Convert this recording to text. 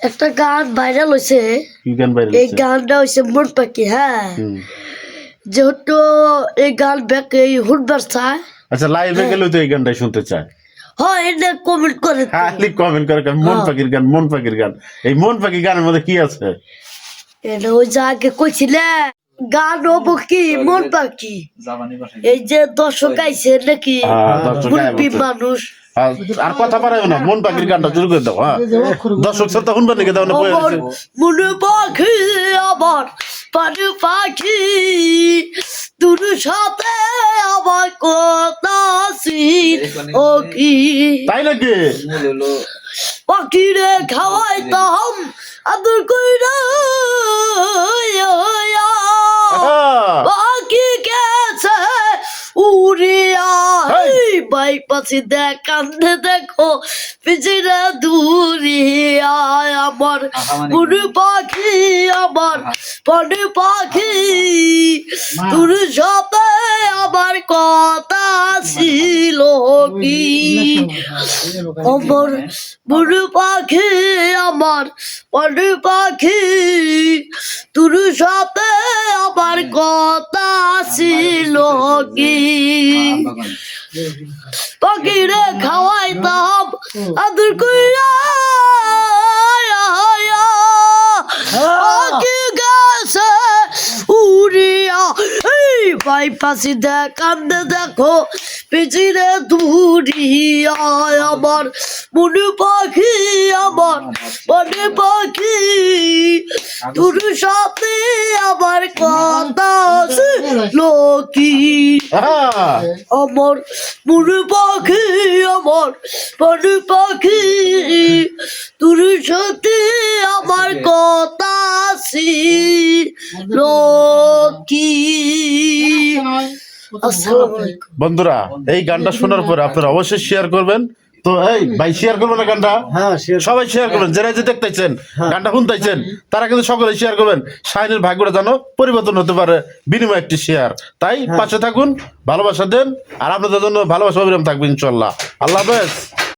একটা গান ভাইরাল হয়েছে। কি গান ভাইরাল এই গানটা হয়েছে মন পাখি। হ্যাঁ, যেহেতু এই গান ব্যাকে শুনবার চায়। আচ্ছা, লাইভে গেলেও তো এই গানটাই শুনতে চায়। হ্যাঁ, এটা কমেন্ট করে। খালি কমেন্ট করে মন পাখির গান, মন পাখির গান। এই মন পাখি গানের মধ্যে কি আছে? এটা ওই যে আগে কইছিলে গান হবো কি মন পাখি। এই যে দর্শক আইছে নাকি মুরব্বী মানুষ। আর কথা পারাবে না, মন পাখির গানটা শুরু করে দাও। হ্যাঁ, দর্শক শ্রোতা শুনবে নাকি? দাও না, মন পাখি আবার পানি পাখি তোর সাথে আমার কথা ছিল ও কি। তাই নাকি? পাখি রে খাওয়াইতাম আদর কইরা পাখি গেছে উড়িয়া। বাই পাশে দেখ কান্দে দেখো পিছিয়ে দূরিয়া। আমার পুরু পাখি আমার পনে পাখি তোর সাথে আমার কথা ছিল কি। আমার পুরু পাখি আমার পনে পাখি তোর সাথে আমার কথা ছিল কি। পাখিরে খাওয়াইতাম আদর কইরা পাখি গেছে উড়িয়া। ভাই পাশি দেখ কান্দে দেখো পিছিয়ে দূরিয়া। আমার মনে পাখি আমার মনে পাখি তোর সাথে আমার কথা ছিল কি। আমার মনে পাখি আমার মনে পাখি তোর সাথে আমার কথা ছিল কি। বন্ধুরা, এই গানটা শোনার পরে আপনারা অবশ্যই শেয়ার করবেন। তো এই ভাই শেয়ার করবেন না গানটা? সবাই শেয়ার করবেন। যারা যে দেখতেছেন গানটা শুনতেছেন তারা কিন্তু সকলে শেয়ার করবেন। শাহিনের ভাগ্যটা জানো পরিবর্তন হতে পারে বিনিময় একটি শেয়ার। তাই পাশে থাকুন, ভালোবাসা দেন, আর আপনাদের জন্য ভালোবাসা অবিরাম থাকবে ইনশাল্লাহ। আল্লাহ হাফেজ।